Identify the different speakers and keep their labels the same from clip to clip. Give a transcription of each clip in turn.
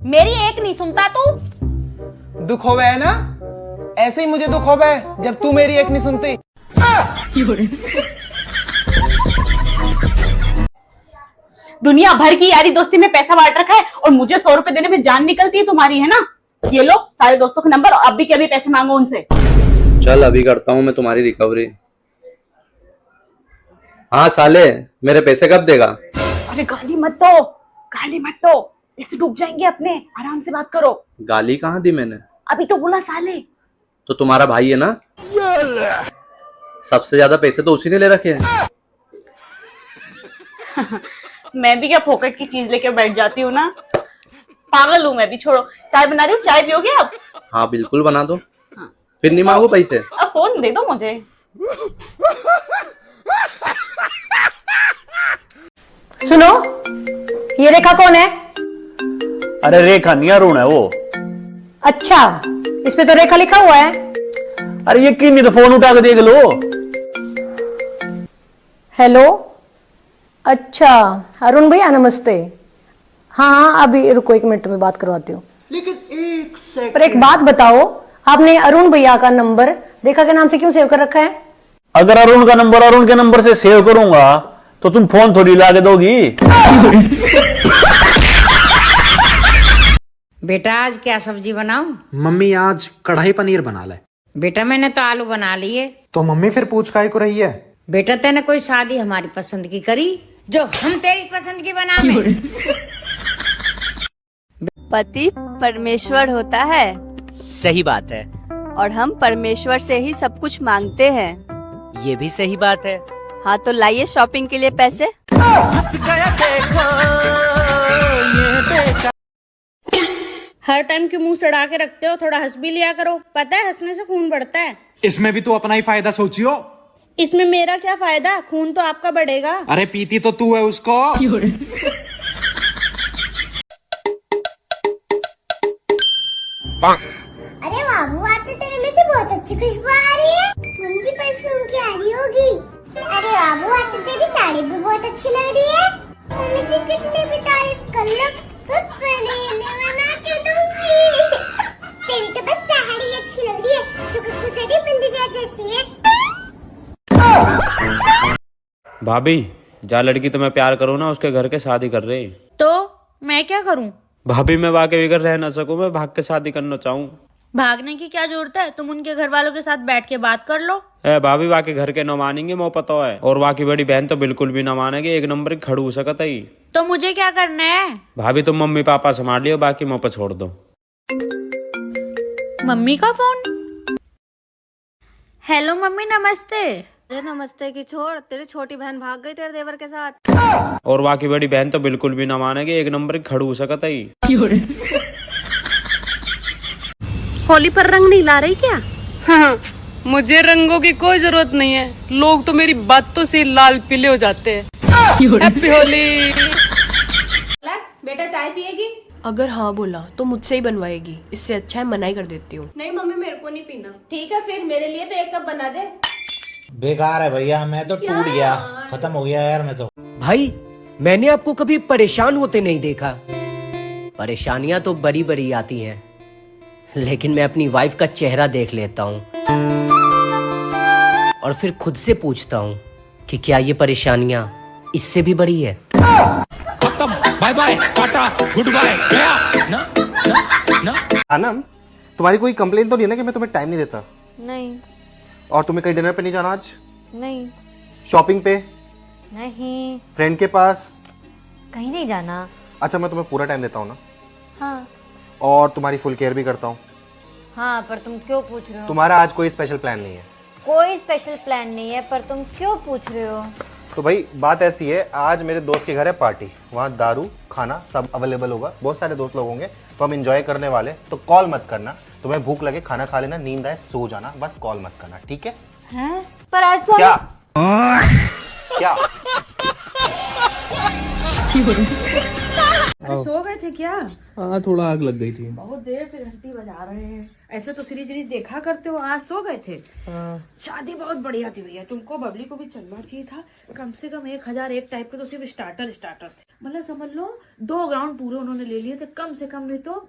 Speaker 1: मेरी एक नहीं सुनता तू।
Speaker 2: दुख होवे है ना, ऐसे ही मुझे दुख होवे जब तू मेरी एक नहीं सुनती।
Speaker 1: दुनिया भर की यारी दोस्ती में पैसा बांट रखा है और मुझे 100 रुपए देने में जान निकलती है तुम्हारी, है ना? ये लो सारे दोस्तों के नंबर, अब भी कभी पैसे मांगो उनसे।
Speaker 3: चल अभी करता हूँ मैं तुम्हारी रिकवरी। हाँ साले, मेरे पैसे कब देगा?
Speaker 1: अरे गाली मत दो, गाली मत दो, ऐसे डूब जाएंगे अपने। आराम से बात करो।
Speaker 3: गाली कहाँ दी मैंने?
Speaker 1: अभी तो बोला साले।
Speaker 3: तो तुम्हारा भाई है ना, सबसे ज्यादा पैसे तो उसी ने ले रखे हैं।
Speaker 1: मैं भी क्या फोकट की चीज लेके बैठ जाती हूँ ना, पागल हूँ मैं भी। छोड़ो, चाय बना रही हूँ, चाय पियोगे आप?
Speaker 3: हाँ बिल्कुल बना दो। फिर नहीं मांगो पैसे।
Speaker 1: अब फोन दे दो मुझे।
Speaker 4: सुनो, ये रेखा कौन है?
Speaker 5: अरे रेखा नहीं, अरुण है वो।
Speaker 4: अच्छा, इस पे तो रेखा लिखा हुआ है।
Speaker 5: अरे यकीन नहीं तो फोन उठा के देख लो।
Speaker 4: हेलो, अच्छा अरुण भैया नमस्ते। हाँ हाँ, अभी रुको, 1 मिनट में बात करवाती हूँ।
Speaker 2: लेकिन एक सेकंड,
Speaker 4: पर एक बात बताओ, आपने अरुण भैया का नंबर रेखा के नाम से क्यों सेव कर रखा है?
Speaker 5: अगर अरुण का नंबर अरुण के नंबर से सेव करूंगा तो तुम फोन थोड़ी ला के दोगी।
Speaker 6: बेटा आज क्या सब्जी बनाऊं?
Speaker 7: मम्मी आज कढ़ाई पनीर बना ले।
Speaker 6: बेटा मैंने तो आलू बना लिए।
Speaker 7: तो मम्मी फिर पूछ काहे को रही है?
Speaker 6: बेटा तेने कोई शादी हमारी पसंद की करी जो हम तेरी पसंद की बनावे।
Speaker 8: पति परमेश्वर होता है।
Speaker 9: सही बात है।
Speaker 8: और हम परमेश्वर से ही सब कुछ मांगते हैं।
Speaker 9: ये भी सही बात है।
Speaker 8: हाँ तो लाइए शॉपिंग के लिए पैसे।
Speaker 6: हर टाइम क्यों मुंह चढ़ा के रखते हो? थोड़ा हंस भी लिया करो, पता है हंसने से खून बढ़ता है।
Speaker 7: इसमें भी तू अपना ही फायदा सोचियो।
Speaker 6: इसमें मेरा क्या फायदा? खून तो आपका बढ़ेगा।
Speaker 7: अरे पीती तो तू है उसको।
Speaker 10: अरे बाबू, आज तो तेरे में से बहुत अच्छी खुशबू आ रही है। मम्मी परफ्यूम की आ रही होगी। अरे बाबू, आज तो तेरी साड़ी भी बहुत अच्छी लग रही है। मुझे कितनी भी तारीफ कर लो, खुद पहने बना के दूंगी। तेरी तो बस साड़ी अच्छी लग रही है, शुक्र तो तेरी बिंदिया जैसी है।
Speaker 11: भाभी, जहाँ लड़की तुम्हें प्यार करो ना, उसके घर के शादी कर रहे।
Speaker 6: तो मैं क्या करूं?
Speaker 11: भाभी मैं वाकई बगैर रह ना सकूं, मैं भाग के शादी करना चाहूँ।
Speaker 6: भागने की क्या जरूरत है? तुम उनके घर वालों के साथ बैठ के बात कर लो।
Speaker 11: भाभी वाकई घर के न मानेंगे, मोह पता है। और वाकई बड़ी बहन तो बिल्कुल भी ना मानेगी, एक नंबर की खड़ू सकत है।
Speaker 6: तो मुझे क्या करना है?
Speaker 11: भाभी तुम मम्मी पापा संभाल लियो, बाकी मुँह पर छोड़ दो।
Speaker 6: मम्मी का फोन। हेलो मम्मी, नमस्ते।
Speaker 8: अरे नमस्ते की छोड़, तेरी छोटी बहन भाग गई तेरे देवर के साथ।
Speaker 11: और वाकई बड़ी बहन तो बिल्कुल भी ना मानेगी, एक नंबर की खड़ू सकत है।
Speaker 8: होली पर रंग नहीं ला रही क्या?
Speaker 12: हाँ, मुझे रंगों की कोई जरूरत नहीं है। लोग तो मेरी बातों से लाल पीले हो जाते हैं। हैप्पी होली।
Speaker 6: बेटा चाय पिएगी?
Speaker 13: अगर हाँ बोला तो मुझसे ही बनवाएगी, इससे अच्छा है मना ही कर देती हूँ।
Speaker 12: नहीं मम्मी, मेरे को नहीं पीना।
Speaker 6: ठीक है फिर मेरे लिए तो 1 कप बना दे।
Speaker 14: बेकार है भैया, मैं तो टूट गया, खत्म हो गया यार मैं तो।
Speaker 9: भाई मैंने आपको कभी परेशान होते नहीं देखा। परेशानियां तो बड़ी बड़ी आती हैं, लेकिन मैं अपनी वाइफ का चेहरा देख लेता हूँ और फिर खुद से पूछता हूँ कि क्या ये परेशानियां इससे भी बड़ी है।
Speaker 14: Bye bye, ta ta, goodbye, गया ना ना ना।
Speaker 2: आनम, तुम्हारी कोई कंप्लेन तो नहीं है ना कि मैं तुम्हें टाइम नहीं देता?
Speaker 8: नहीं।
Speaker 2: और तुम्हें कहीं डिनर पे नहीं जाना आज?
Speaker 8: नहीं।
Speaker 2: शॉपिंग पे?
Speaker 8: नहीं।
Speaker 2: फ्रेंड के पास?
Speaker 8: कहीं नहीं जाना।
Speaker 2: अच्छा, मैं तुम्हें पूरा टाइम देता हूँ ना?
Speaker 8: हाँ।
Speaker 2: और तुम्हारी फुल केयर भी करता हूँ।
Speaker 8: हाँ, पर तुम क्यों पूछ रहे हो?
Speaker 2: तुम्हारा आज कोई स्पेशल प्लान नहीं है?
Speaker 8: कोई स्पेशल प्लान नहीं है, पर तुम क्यों पूछ रहे हो?
Speaker 2: तो भाई बात ऐसी है, आज मेरे दोस्त के घर है पार्टी, वहाँ दारू खाना सब अवेलेबल होगा, बहुत सारे दोस्त लोग होंगे, तो हम एंजॉय करने वाले। तो कॉल मत करना, तुम्हें भूख लगे खाना खा लेना, नींद आए सो जाना, बस कॉल मत करना, ठीक है?
Speaker 8: हैं? पर आज तो
Speaker 2: क्या क्या
Speaker 6: सो गए थे क्या?
Speaker 3: हाँ थोड़ा आग लग गई थी।
Speaker 6: बहुत देर से घंटी बजा रहे हैं। ऐसे तो सीरीज देखा करते हो, आज सो गए थे। शादी बहुत बढ़िया थी भैया, तुमको बबली को भी चलना चाहिए था। कम से कम 1001 टाइप के तो सिर्फ स्टार्टर थे। मतलब समझ लो 2 ग्राउंड पूरे उन्होंने ले लिए थे। कम से कम नहीं तो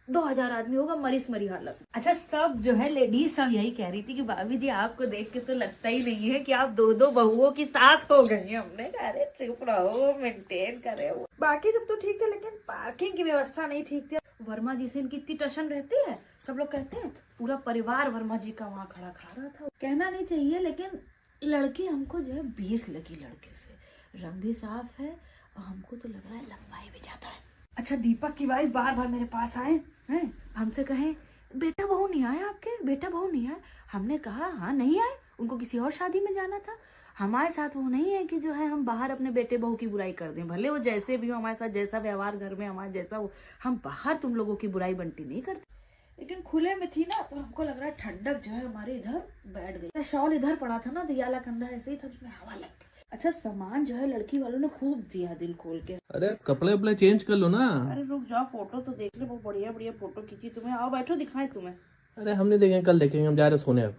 Speaker 6: 2000 आदमी होगा, मरी हालत। अच्छा, सब जो है लेडीज सब यही कह रही थी कि भाभी जी आपको देख के तो लगता ही नहीं है कि आप 2 बहुओं की सास हो गई हैं। हमने कहा अरे चुप रहो, मेंटेन करे। बाकी सब तो ठीक था, लेकिन पार्किंग की व्यवस्था नहीं ठीक थी। वर्मा जी से इनकी इतनी टशन रहती है, सब लोग कहते हैं पूरा परिवार वर्मा जी का वहाँ खड़ा खा रहा था। कहना नहीं चाहिए, लेकिन लड़की हमको जो है 20 लगी लड़के से। रंग भी साफ है और हमको तो लग रहा है लंबाई भी ज्यादा है। अच्छा, दीपक की वाइफ बार बार मेरे पास आए हैं, हमसे कहें बेटा बहू नहीं आए आपके, बेटा बहू नहीं आए। हमने कहा हाँ नहीं आए, उनको किसी और शादी में जाना था। हमारे साथ वो नहीं है कि जो है हम बाहर अपने बेटे बहू की बुराई कर दें, भले वो जैसे भी हो, हमारे साथ जैसा व्यवहार घर में हमारे जैसा हो, हम बाहर तुम लोगों की बुराई बनती नहीं करते। लेकिन खुले में थी ना, तो हमको लग रहा है ठंडक जो है हमारे इधर बैठ गई। शॉल इधर पड़ा था ना, दियाला कंधा ऐसे ही था, उसमें हवा लग गई। अच्छा, सामान जो है लड़की वालों ने खूब दिया दिल खोल के।
Speaker 3: अरे कपड़े उपड़े चेंज कर लो ना।
Speaker 6: अरे रुक जाओ, फोटो तो देख ले, बहुत बढ़िया बढ़िया फोटो खींची तुम्हें। आओ बैठो, दिखाएं तुम्हें।
Speaker 3: अरे हम नहीं देखेंगे, कल देखेंगे, हम जा रहे सोने अब।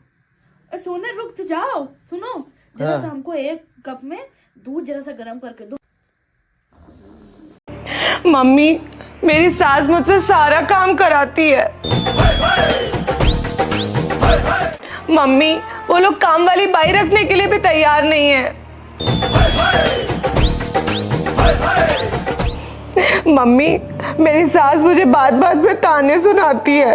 Speaker 6: सोने रुक तो जाओ, सुनो जरा सा हमको 1 कप में दूध जरा सा गर्म करके दो।
Speaker 12: मम्मी, मेरी सास मुझसे सारा काम कराती है। मम्मी, वो लोग काम वाली बाई रखने के लिए भी तैयार नहीं है। मम्मी, मेरी सास मुझे बात बात पे ताने सुनाती है।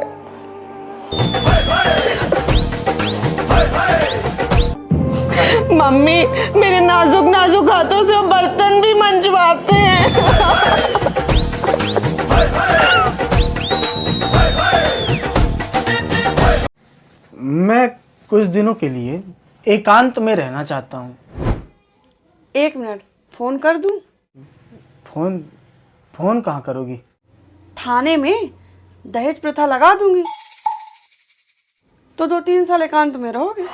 Speaker 12: मम्मी, मेरे नाजुक नाजुक हाथों से वो बर्तन भी मंजवाते हैं।
Speaker 15: मैं कुछ दिनों के लिए एकांत में रहना चाहता हूँ।
Speaker 12: 1 मिनट, फोन कर दूं?
Speaker 15: फोन कहाँ करोगी?
Speaker 12: थाने में दहेज प्रथा लगा दूंगी, तो 2-3 साल एकांत में रहोगे।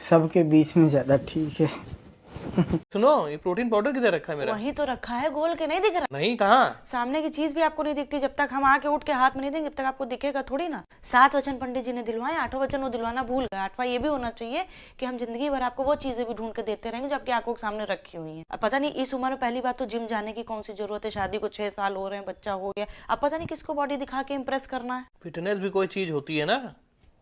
Speaker 15: सबके बीच में ज्यादा ठीक है।
Speaker 3: सुनो, ये प्रोटीन पाउडर किधर रखा है मेरा?
Speaker 6: वहीं तो रखा है, गोल के नहीं दिख रहा।
Speaker 3: नहीं, कहाँ?
Speaker 6: सामने की चीज भी आपको नहीं दिखती। जब तक हम आके उठ के हाथ में नहीं देंगे, जब तक आपको दिखेगा थोड़ी ना। 7 वचन पंडित जी ने दिलवाए, 8वां वचन वो दिलवाना भूल गए। 8वां ये भी होना चाहिए कि हम जिंदगी भर आपको वो चीजें भी ढूंढ के देते रहेंगे जो आपकी आंखों के सामने रखी हुई है। अब पता नहीं इस उम्र में पहली बात तो जिम जाने की कौन सी जरूरत है। शादी को 6 साल हो रहे हैं, बच्चा हो गया, अब पता नहीं किसको बॉडी दिखा के इम्प्रेस करना है।
Speaker 3: फिटनेस भी कोई चीज होती है ना।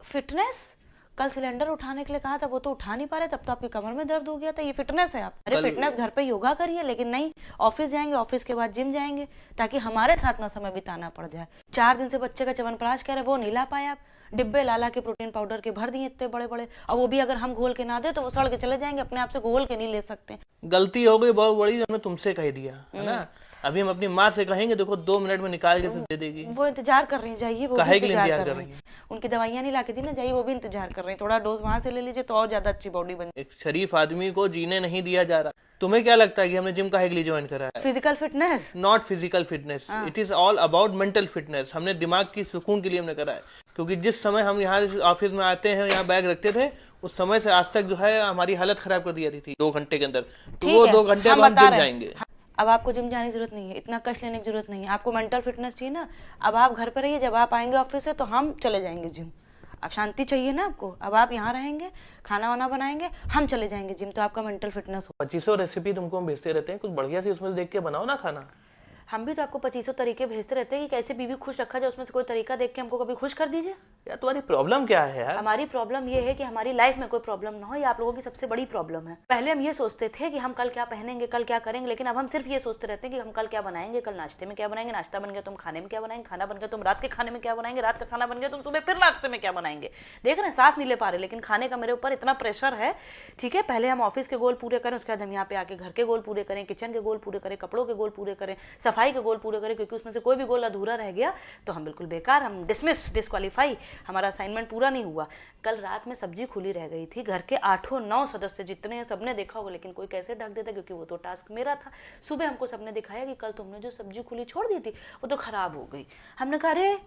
Speaker 6: फिटनेस? कल सिलेंडर उठाने के लिए कहा था, वो तो उठा नहीं पा रहे, तब तो आपकी कमर में दर्द हो गया था। ये फिटनेस है आप? अरे फिटनेस घर पे योगा करिए, लेकिन नहीं, ऑफिस जाएंगे, ऑफिस के बाद जिम जाएंगे, ताकि हमारे साथ ना समय बिताना पड़ जाए। 4 दिन से बच्चे का च्यवनप्राश कह रहे, वो नहीं ला पाए आप। डिब्बे लाला के प्रोटीन पाउडर के भर दिए इतने बड़े बड़े, और वो भी अगर हम घोल के ना दे तो वो सड़ के चले जाएंगे, अपने आप से घोल के नहीं ले सकते।
Speaker 3: गलती हो गई बहुत बड़ी, हमने तुमसे कह दिया है ना। अभी हम अपनी माँ से कहेंगे, देखो 2 मिनट में निकाल के दे देगी।
Speaker 6: वो इंतजार कर रही है, जाइए, वो
Speaker 3: काहे
Speaker 6: भी
Speaker 3: के लिए
Speaker 6: इंतजार कर रही है। उनकी दवाइयाँ नहीं लाके दी ना, जाइए, वो भी इंतजार कर रही है। थोड़ा डोज वहां से ले लीजिए तो और ज्यादा अच्छी बॉडी बन।
Speaker 3: एक शरीफ आदमी को जीने नहीं दिया जा रहा। तुम्हें क्या लगता है कि हमने जिम काहे के लिए ज्वाइन करा है?
Speaker 6: Physical fitness?
Speaker 3: Not physical fitness, it is all about mental fitness. हमने दिमाग की सुकून के लिए हमने करा है, क्योंकि जिस समय हम यहाँ ऑफिस में आते हैं, यहाँ बैग रखते थे, उस समय से आज तक जो है हमारी हालत खराब कर दी थी 2 घंटे के अंदर। तो वो 2 घंटे हम जिम जाएंगे।
Speaker 6: अब आपको जिम जाने की जरूरत नहीं है, इतना कष्ट लेने की जरूरत नहीं है। आपको मेंटल फिटनेस चाहिए ना, अब आप घर पर रहिए, जब आप आएंगे ऑफिस से तो हम चले जाएंगे जिम। अब शांति चाहिए ना आपको, अब आप यहाँ रहेंगे, खाना वाना बनाएंगे, हम चले जाएंगे जिम, तो आपका मेंटल फिटनेस हो।
Speaker 3: 2500 रेसिपी तुमको हम भेजते रहते हैं, कुछ बढ़िया सी उसमें से देख के बनाओ ना खाना।
Speaker 6: हम भी तो आपको 2500 तरीके भेजते रहते हैं कि कैसे बीवी खुश रखा जाए, उसमें से कोई तरीका देख के हमको कभी खुश कर दीजिए।
Speaker 3: यार तुम्हारी प्रॉब्लम क्या है यार?
Speaker 6: हमारी प्रॉब्लम ये है कि हमारी लाइफ में कोई प्रॉब्लम ना हो, ये आप लोगों की सबसे बड़ी प्रॉब्लम है। पहले हम ये सोचते थे कि हम कल क्या पहनेंगे, कल क्या करेंगे, लेकिन अब हम सिर्फ ये सोचते रहते हैं कि हम कल क्या बनाएंगे, कल नाश्ते में क्या बनाएंगे, नाश्ता बन गया तुम खाने में क्या बनाएंगे, खाना बन गया तुम रात के खाने में क्या बनाएंगे, रात का खाना बन गया तुम सुबह फिर नाश्ते में क्या बनाएंगे। देख रहे हैं, सांस नहीं ले पा रहे, लेकिन खाने का मेरे ऊपर इतना प्रेशर है। ठीक है, पहले हम ऑफिस के गोल पूरे करें, उसके बाद हम यहाँ पे आके घर के गोल पूरे करें, किचन के गोल पूरे करें, कपड़ों के गोल पूरे करें, सफाई के गोल पूरे करें, क्योंकि उसमें से कोई भी गोल अधूरा रह गया तो हम बिल्कुल बेकार, हम डिस्क्वालीफाई, हमारा असाइनमेंट पूरा नहीं हुआ। कल रात में सब्जी खुली रह गई थी, घर के 8-9 सदस्य जितने हैं सबने देखा होगा, लेकिन कोई कैसे ढक देता, क्योंकि वो तो टास्क मेरा था। सुबह हमको सबने दिखाया कि कल तुमने जो सब्जी खुली छोड़ दी थी वो तो खराब हो गई। हमने कहा अरे,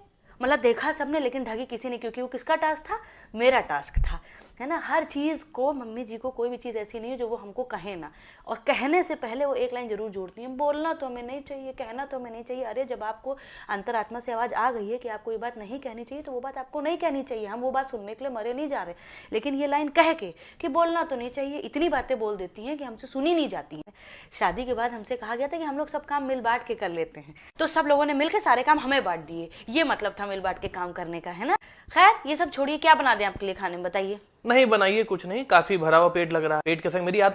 Speaker 6: मतलब देखा सबने, लेकिन ढकी किसी ने, क्योंकि वो किसका टास्क था? मेरा टास्क था। है ना। हर चीज़ को मम्मी जी को कोई भी चीज़ ऐसी नहीं है जो वो हमको कहे ना, और कहने से पहले वो एक लाइन जरूर जोड़ती हैं, बोलना तो हमें नहीं चाहिए, कहना तो हमें नहीं चाहिए। अरे जब आपको अंतरात्मा से आवाज़ आ गई है कि आपको ये बात नहीं कहनी चाहिए तो वो बात आपको नहीं कहनी चाहिए। हम वो बात सुनने के लिए मरे नहीं जा रहे, लेकिन ये लाइन कह के कि बोलना तो नहीं चाहिए, इतनी बातें बोल देती हैं कि हमसे सुनी नहीं जाती हैं। शादी के बाद हमसे कहा गया था कि हम लोग सब काम मिल बांट के कर लेते हैं, तो सब लोगों ने मिलकर सारे काम हमें बांट दिए। ये मतलब था मिल बांट के काम करने का, है ना। खैर ये सब छोड़िए, क्या बना दें आपके लिए खाने में बताइए।
Speaker 3: नहीं बनाइए कुछ नहीं, काफी भरा हुआ पेट लग रहा है। पेट के संग मेरी आत्मा